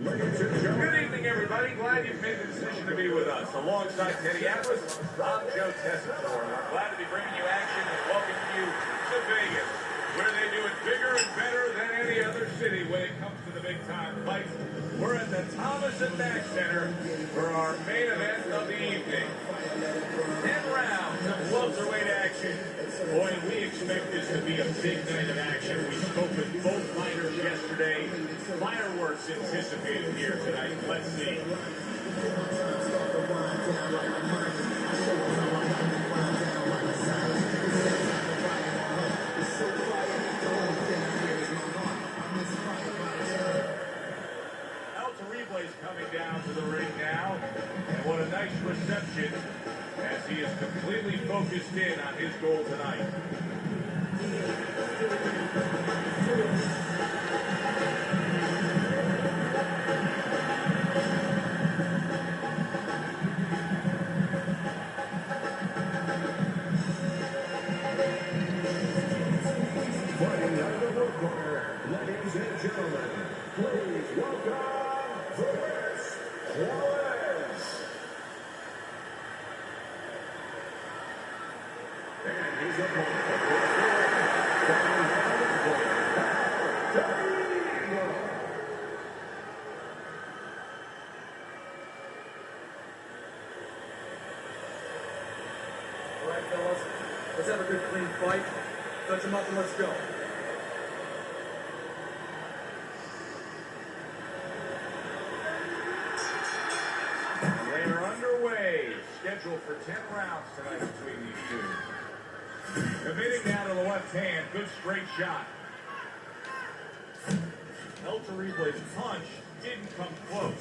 Good evening, everybody. Glad you've made the decision to be with us. Alongside Teddy Atlas, I'm Joe Tessitore. We're glad to be bringing you action and welcoming you to Vegas, where they do it bigger and better than any other city when it comes to the big-time fights. We're at the Thomas & Mack Center for our main event of the evening. 10 rounds of welterweight action. Boy, we expect this to be a big night of action. We spoke with both fighters yesterday. Fireworks anticipated here tonight. Let's see. Coming down to the ring now, and what a nice reception as he is completely focused in on his goal tonight. Fighting out of the blue corner, ladies and gentlemen, please welcome Juarez. And he's up on All right, fellas, let's have a good clean fight. Touch him up and let's go. Scheduled for 10 rounds tonight between these two. Committing now to the left hand. Good straight shot. El Torible's punch didn't come close.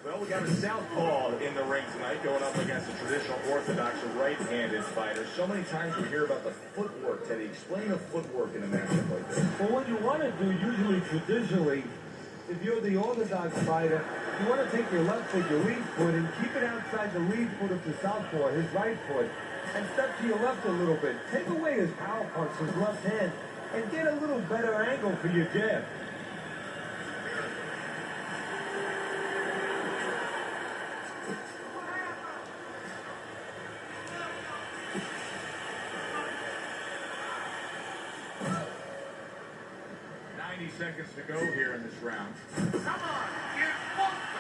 Well, we got a southpaw in the ring tonight going up against a traditional orthodox right-handed fighter. So many times we hear about the footwork, Teddy. Explain the footwork in a matchup like this. Well, what you want to do, usually traditionally, if you're the orthodox fighter, you want to take your left foot, your lead foot, and keep it outside the lead foot of the southpaw, his right foot, and step to your left a little bit. Take away his power punch, his left hand, and get a little better angle for your jab. Seconds to go here in this round. Come on, get focused.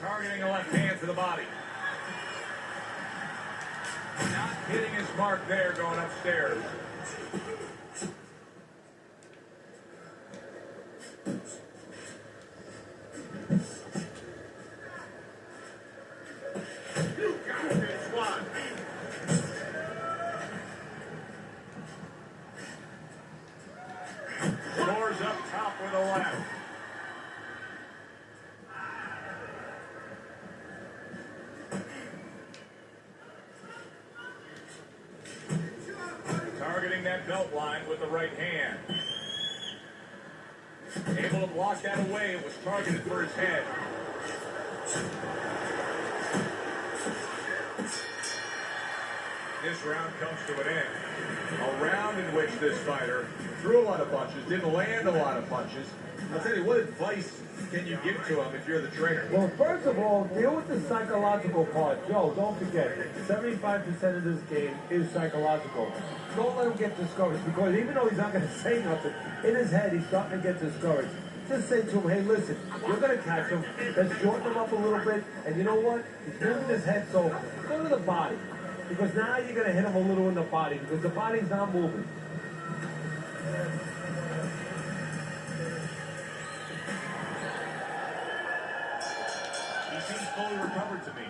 Targeting a left hand to the body. Not hitting his mark there, going upstairs. Targeting that belt line with the right hand. Able to block that away. It was targeted for his head. This round comes to an end. A round in which this fighter threw a lot of punches, didn't land a lot of punches. I'll tell you, what advice can you give to him if you're the trainer? Well, first of all, deal with the psychological part. Joe, don't forget, 75% of this game is psychological. Don't let him get discouraged, because even though he's not going to say nothing, in his head he's starting to get discouraged. Just say to him, hey, listen, you're going to catch him. Let's shorten him up a little bit. And you know what? He's moving his head, so go to the body. Because now you're going to hit him a little in the body, because the body's not moving. He seems fully recovered to me.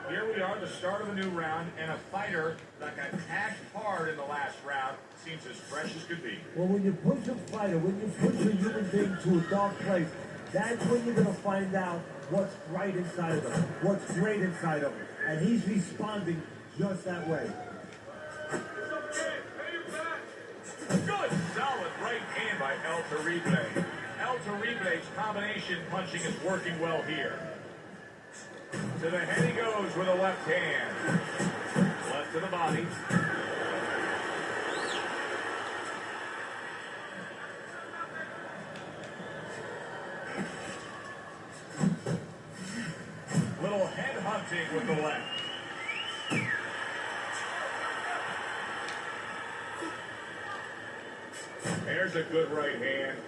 Here we are, the start of a new round, and a fighter that got tagged hard in the last round seems as fresh as could be. Well, when you push a fighter, when you push a human being to a dark place, that's when you're going to find out what's right inside of him, what's great inside of him. And he's responding just that way. Good, solid right hand by El Torible's combination punching is working well here. To the head he goes with a left hand. Left to the body. Little head hunting with the left. There's a good right hand.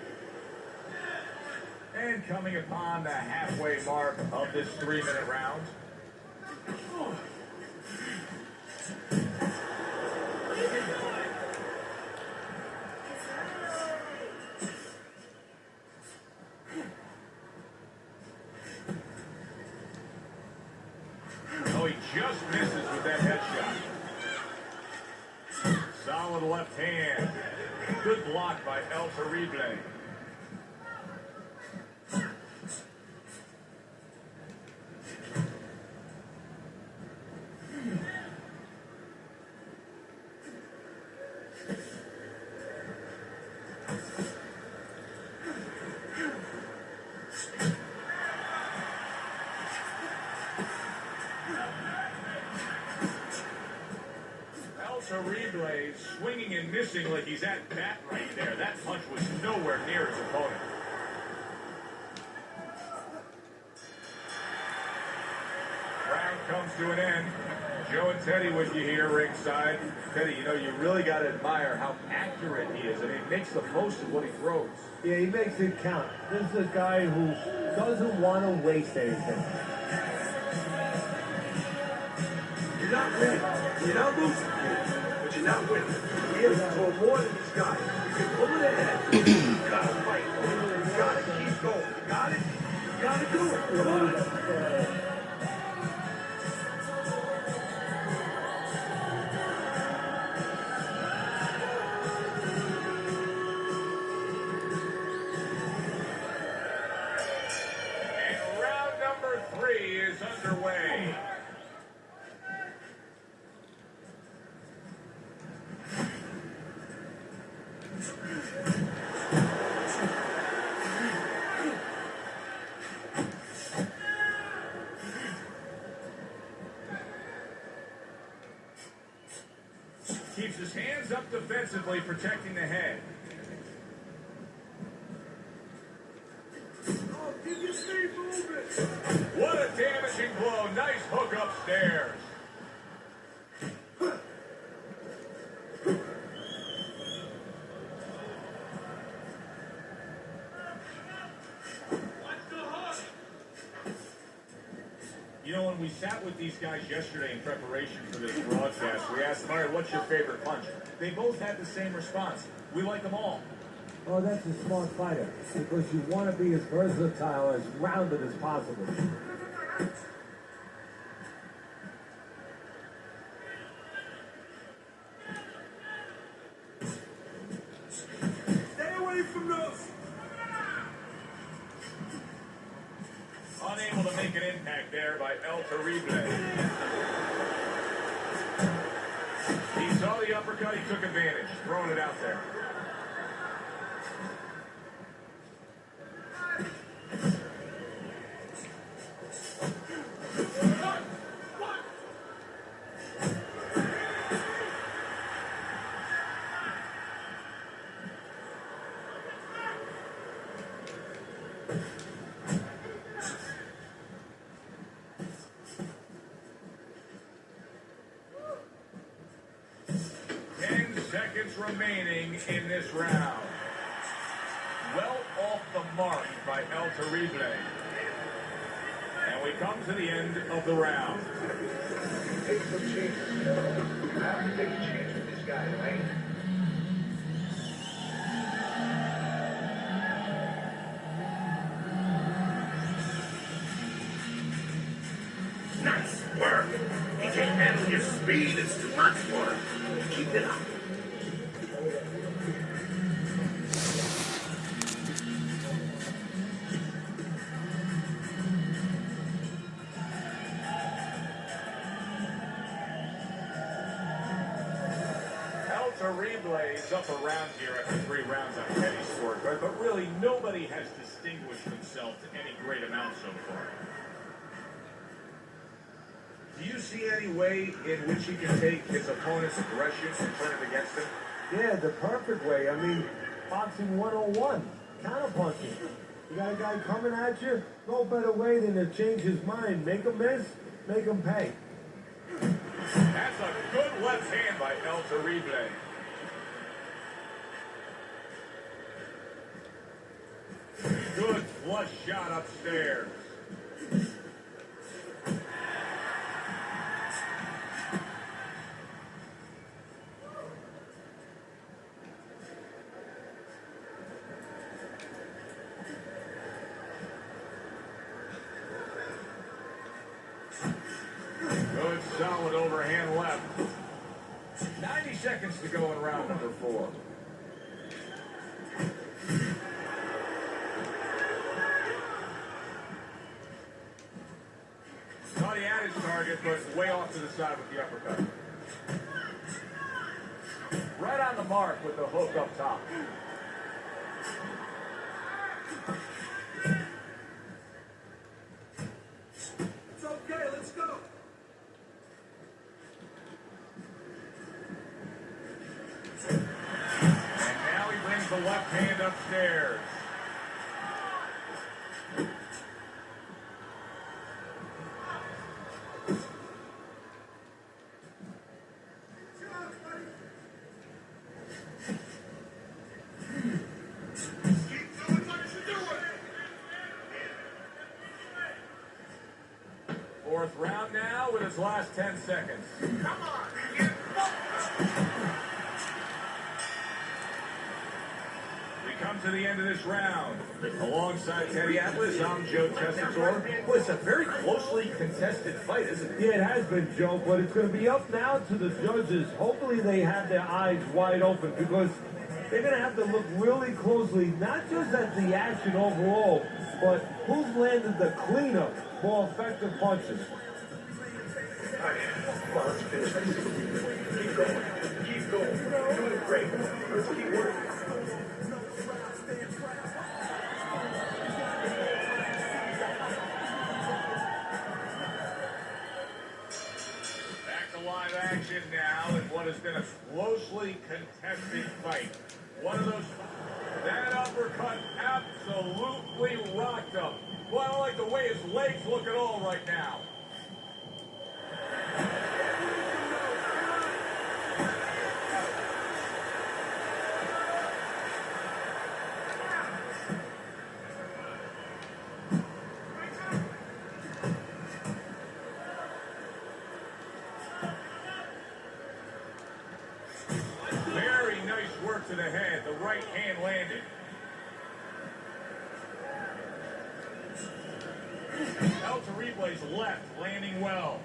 And coming upon the halfway mark of this 3-minute round. Oh, he just misses with that headshot. Solid left hand. Good block by El Terrible. Terrible swinging and missing like he's at bat right there. That punch was nowhere near his opponent. Round comes to an end. Joe and Teddy with you here ringside. Teddy, you know, you really got to admire how accurate he is. I mean, he makes the most of what he throws. Yeah, he makes it count. This is a guy who doesn't want to waste anything. You're not winning. You're not losing. But you're not winning. He is for more than these guys. You can pull it ahead. You gotta fight. You gotta keep going. You got it. You gotta do it. Come on. And round number 3 is underway. Keeps his hands up defensively, protecting the head. Oh, keep your feet moving. What a damaging blow. Nice hook upstairs. You know, when we sat with these guys yesterday in preparation for this broadcast, we asked them, all right, what's your favorite punch? They both had the same response. We like them all. Oh, that's a smart fighter, because you want to be as versatile, as rounded as possible. Stay away from those. Unable to make an impact there by El Terrible. He saw the uppercut, he took advantage, throwing it out there. Seconds remaining in this round. Well off the mark by El Terrible. And we come to the end of the round. Take some chances. You have to take a chance with this guy, right? Nice work. He can't handle your speed. It's too much for him. Keep it up. El Terrible is up around here after 3 rounds on Teddy's scorecard, but really nobody has distinguished himself to any great amount so far. Do you see any way in which he can take his opponent's aggression and turn it against him? Yeah, the perfect way. I mean, boxing 101, counterpunching. You got a guy coming at you, no better way than to change his mind. Make him miss, make him pay. That's a good left hand by El Terrible. Good flush shot upstairs. Good solid overhand left. 90 seconds to go in round number 4. Thought he had his target, but way off to the side with the uppercut. Right on the mark with the hook up top. It's okay, let's go. And now he brings the left hand upstairs. Fourth round now with his last 10 seconds. Come on, get We come to the end of this round. Alongside Teddy Atlas, I'm Joe Tessitore. Well, it's a very closely contested fight, isn't it? Yeah, it has been, Joe, but it's going to be up now to the judges. Hopefully they have their eyes wide open because they're going to have to look really closely, not just at the action overall, but who's landed the cleaner, more effective punches. All right, come on, let's finish this. Keep going. Keep going. You're doing great. Let's keep working. Back to live action now in what has been a closely contested fight. One of those, that uppercut absolutely rocked him. Well, I don't like the way his legs look at all right now. Very nice work to the head. The right hand landed. El Terrible's left landing well.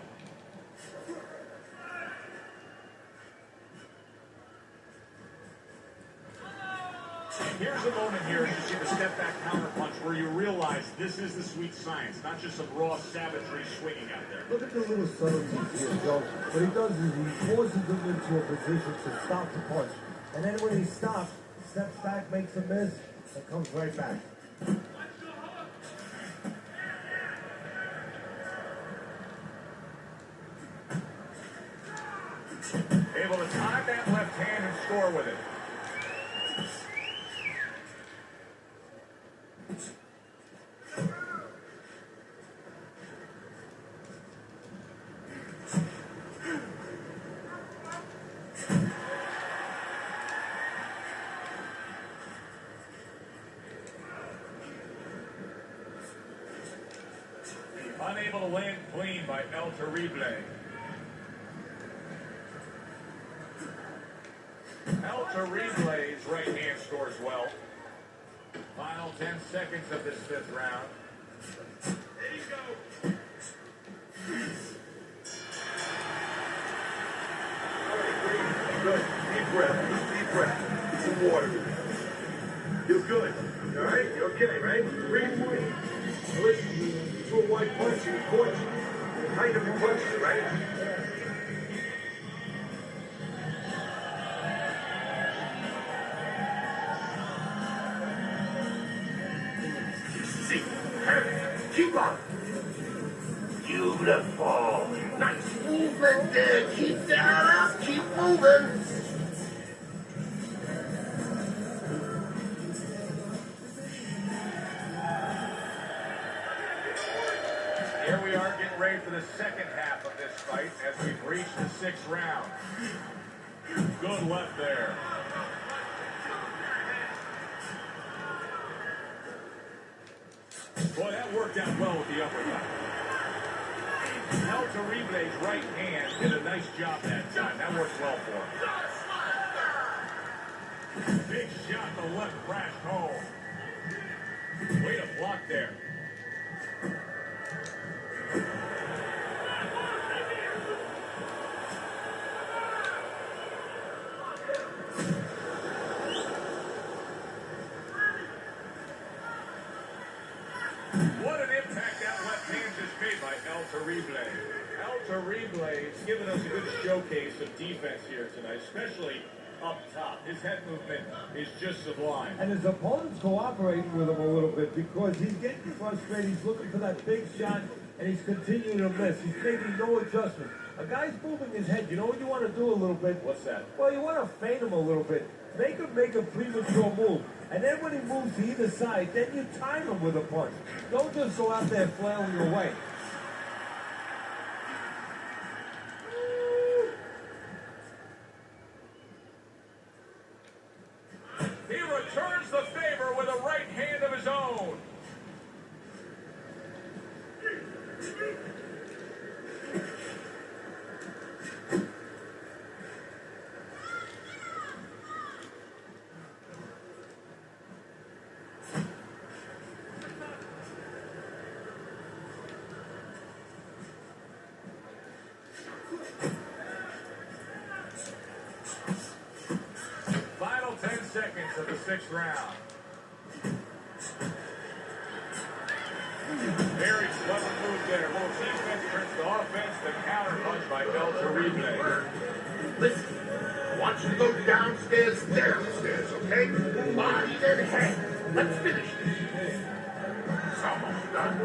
Here's a moment here as you see the step back counter punch where you realize this is the sweet science, not just some raw savagery swinging out there. Look at the little subtleties here, Joe. What he does is he forces him into a position to stop the punch. And then when he stops, steps back, makes a miss, and comes right back. Able to time that left hand and score with it. Unable to land clean by El Terrible. El Terrible's right hand scores well. Final 10 seconds of this fifth round. There you go. All right, breathe. Good. Deep breath. Deep breath. Get some water. You're good. All right? You're okay, right? Breathe. Listen, to a white punch, you caught you. Height of your punches, right? See, keep on. You Beautiful. Nice movement there. Keep that up. Keep moving. Here we are getting ready for the second half of this fight as we've reached the sixth round. Good left there. Boy, that worked out well with the uppercut. El Terrible's right hand did a nice job that time. That worked well for him. Big shot, the left crashed home. Way to block there. What an impact that left hand just made by El Terrible. El Terrible is giving us a good showcase of defense here tonight, especially up top. His head movement is just sublime. And his opponent's cooperating with him a little bit because he's getting frustrated. He's looking for that big shot, and he's continuing to miss. He's making no adjustment. A guy's moving his head. You know what you want to do a little bit? What's that? Well, you want to feint him a little bit. Make him make a premature move. And then when he moves to either side, then you time him with a punch. Don't just go out there flailing your way. He returns the favor with a right hand of his own. Final 10 seconds of the sixth round. Very clever move there. Both defense turns to offense. The counter punch by El Terrible. Listen, I want you to go downstairs, okay? Body and head. Let's finish this. It's almost done.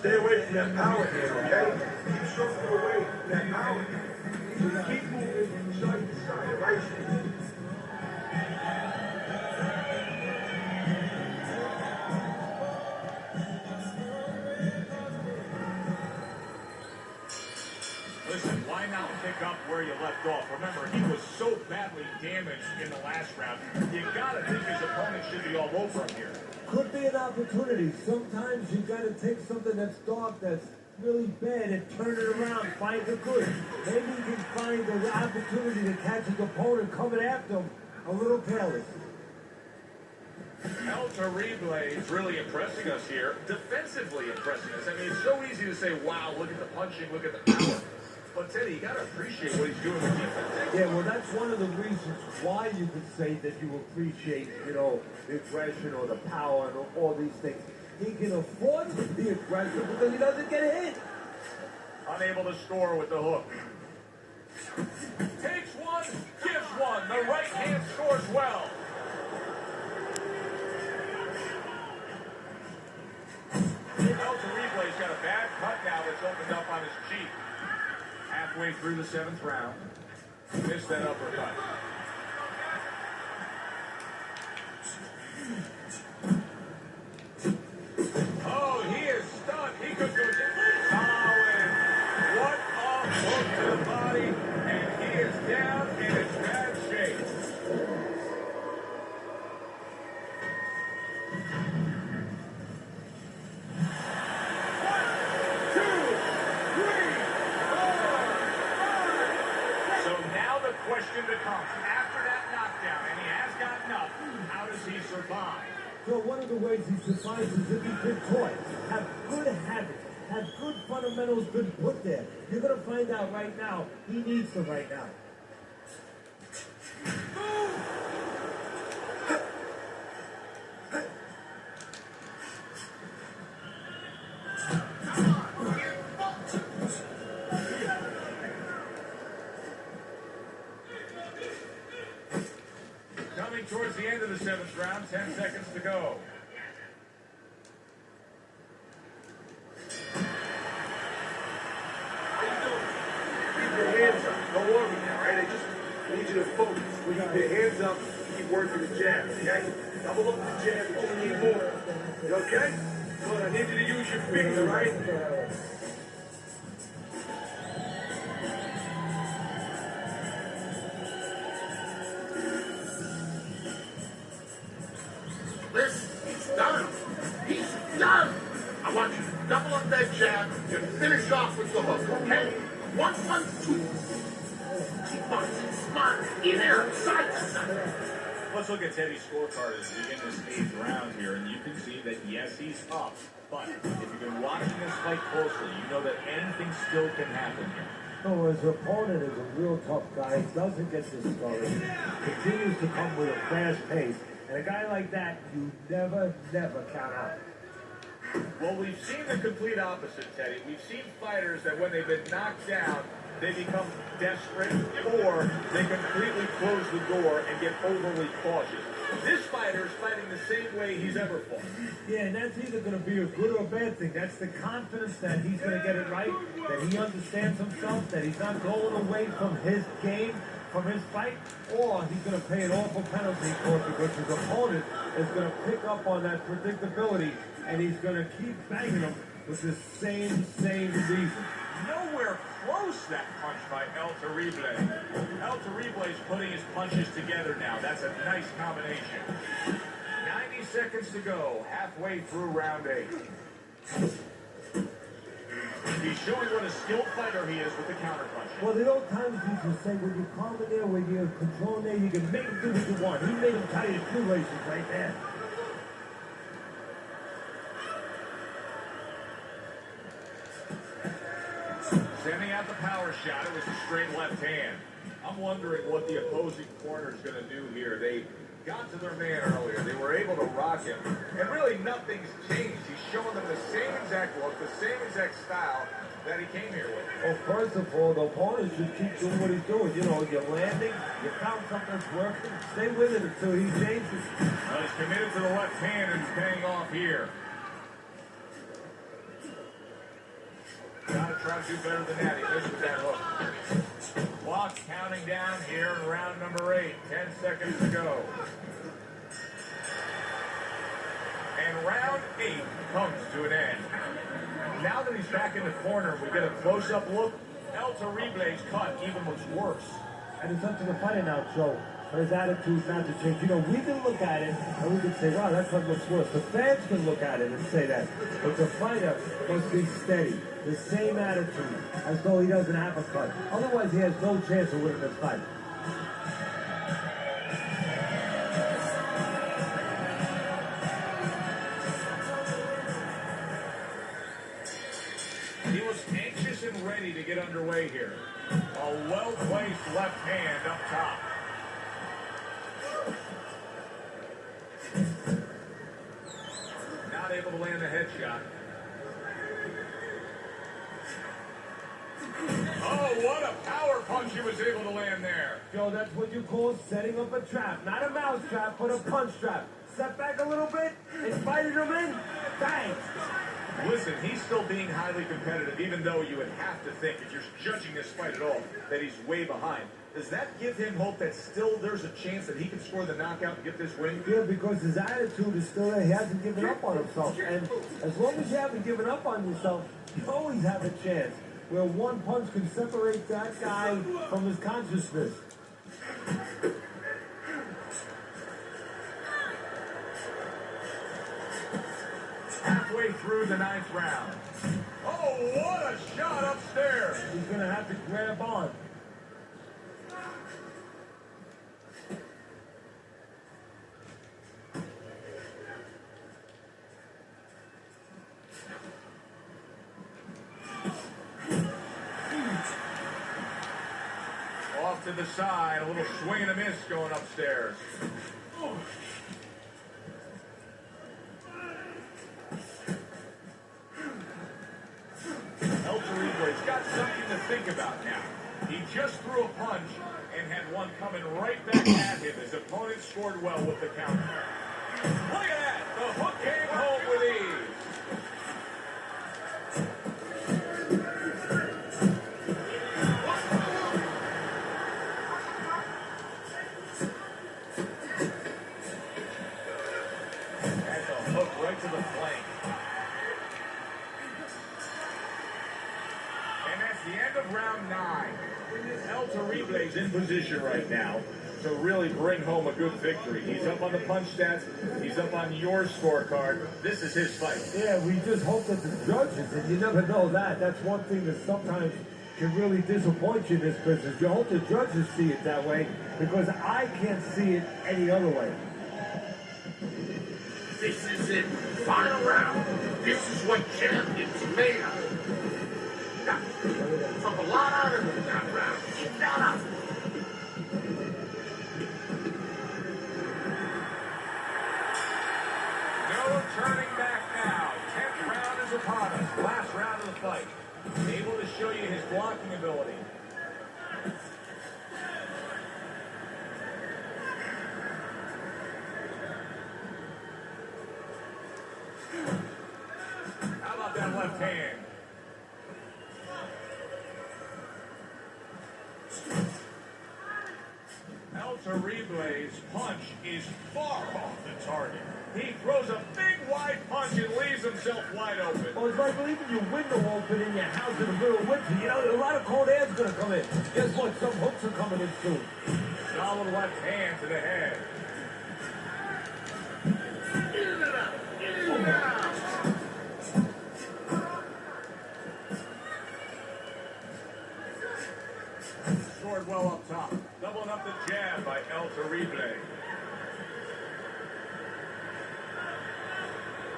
Stay away from that power hand, okay? Keep shuffling away from that power hand. Keep moving from side to side, right? Listen, why not pick up where you left off? Remember, he was so badly damaged in the last round. You gotta think his opponent should be all over him here. Could be an opportunity. Sometimes you got to take something that's dark, that's really bad, and turn it around, find the good. Maybe you can find an opportunity to catch his opponent coming after him a little careless. El Terrible is really impressing us here, defensively impressing us. I mean, it's so easy to say, wow, look at the punching, look at the power. But Teddy, you got to appreciate what he's doing with defense. Yeah, well, that's one of the reasons why you could say that you appreciate, you know, the aggression or the power and all these things. He can afford to be aggressive because he doesn't get hit. Unable to score with the hook. Takes one, gives one. The right hand scores well. El Terrible's got a bad cut now that's opened up on his cheek. Halfway through the seventh round. Missed that uppercut. Oh, he is stunned. He could go solid. What a hook to the body. And he is down in his bad shape. Question becomes, after that knockdown, and he has gotten up, how does he survive? So one of the ways he survives is if he's been taught. Have good habits. Have good fundamentals been put there. You're going to find out right now. He needs them right now. moving towards the end of the 7th round. 10 seconds to go. How you doing? Keep your hands up. Don't worry now, right? I just need you to focus. Keep your hands up. Keep working the jab, okay? Double up the jab, but you need more. You okay? Good. I need you to use your feet, all right? This is done. He's done. I want you to double up that jab and finish off with the hook, okay? 1, 1, 2. Keep on smart. In there, side to side. Let's look at Teddy's scorecard as we begin this 8th round here, and you can see that, yes, he's up. But if you've been watching this fight closely, you know that anything still can happen here. No, his opponent is a real tough guy. He doesn't get discouraged. Continues to come with a fast pace. And a guy like that, you never count out. Well, we've seen the complete opposite, Teddy. We've seen fighters that when they've been knocked down, they become desperate or they completely close the door and get overly cautious. This fighter is fighting the same way he's ever fought. Yeah, and that's either going to be a good or a bad thing. That's the confidence that he's going to get it right, that he understands himself, that he's not going away from his game, from his fight, or he's going to pay an awful penalty for it because his opponent is going to pick up on that predictability and he's going to keep banging him with the same reason. Nowhere close that punch by El Terrible. El Terrible is putting his punches together now. That's a nice combination. 90 seconds to go, halfway through round 8. He's showing what a skilled fighter he is with the counterpunch. Well, the old times used to say, when you're calm in there, when you're controlling there, you can make him do what you want. He made him tie his shoelaces right there. Sending out the power shot. It was a straight left hand. I'm wondering what the opposing corner is going to do here. They got to their man earlier. They were able to rock him. And really nothing's changed. He's showing them the same exact look, the same exact style that he came here with. Well, first of all, the opponent should keep doing what he's doing. You know, you're landing, you found something that's working, stay with it until he changes. Well, he's committed to the left hand and he's paying off here. Gotta try to do better than that. He missed with that hook. Clock counting down here in round number 8. 10 seconds to go. And round 8 comes to an end. Now that he's back in the corner, we get a close-up look. El Terrible's cut even looks worse. And it's up to the fighter now, Joe, for his attitude not to change. You know, we can look at it and we can say, wow, that cut looks worse. The fans can look at it and say that. But the fighter must be steady. The same attitude, as though he doesn't have a cut. Otherwise, he has no chance of winning this fight. He was anxious and ready to get underway here. A well-placed left hand up top. Not able to land the headshot. Oh, what a power punch he was able to land there. Joe, that's what you call setting up a trap. Not a mouse trap, but a punch trap. Step back a little bit, invited him in, bang. Listen, he's still being highly competitive, even though you would have to think, if you're judging this fight at all, that he's way behind. Does that give him hope that still there's a chance that he can score the knockout and get this win? Yeah, because his attitude is still there. He hasn't given up on himself. And as long as you haven't given up on yourself, you always have a chance where one punch can separate that guy from his consciousness. Halfway through the 9th round. Oh, what a shot upstairs. He's going to have to grab on. Off to the side, a little swing and a miss going upstairs. El Terrible's got something to think about now. He just threw a punch and had one coming right back at him. His opponent scored well with the counter. Look at that! The hook came home with ease. That's a hook right to the flank. And that's the end of round 9. El Terrible's in position right now to really bring home a good victory. He's up on the punch stats. He's up on your scorecard. This is his fight. Yeah, we just hope that the judges, and you never know that. That's one thing that sometimes can really disappoint you in this business. You hope the judges see it that way, because I can't see it any other way. This is it. Final round. This is what champions made of. Took a lot out of him that round. Keep that up. No turning back now. 10th round is upon us. Last round of the fight. Able to show you his blocking ability. How about that left hand? El Terrible's punch is far off the target. He throws a big wide punch and leaves himself wide open. Well, it's like leaving your window open in your house in the middle of winter. You know, a lot of cold air's going to come in. Guess what? Some hooks are coming in soon. Solid left hand to the head. Scored well up top. Doubling up the jab by El Terrible.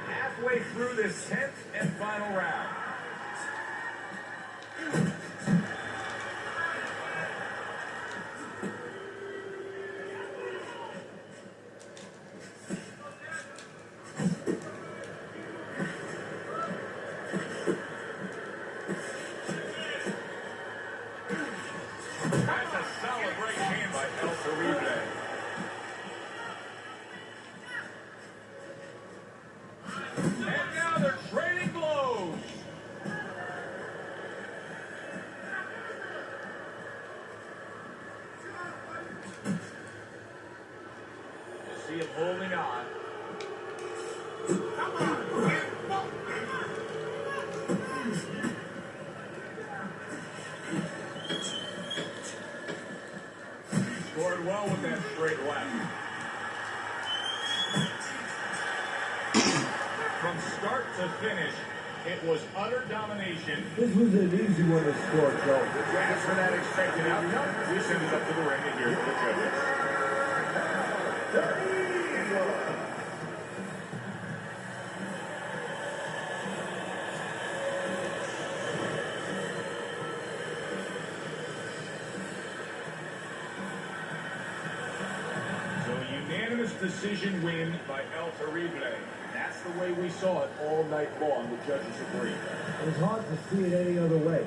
Halfway through this 10th and final round. That's a solid right hand by El Terrible. And now they're trading blows. You see him holding on. Come on, get Scored well with that straight left. From start to finish, it was utter domination. This was an easy one to score, Joe. As for that expected outcome, we send it up to the ring and here's the judges. So a unanimous decision win by El Terrible. That's the way we saw it all night long. The judges agree. It was hard to see it any other way.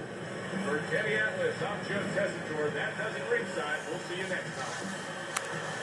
For Teddy Atlas, I'm Joe Tessitore. That does it ringside. We'll see you next time.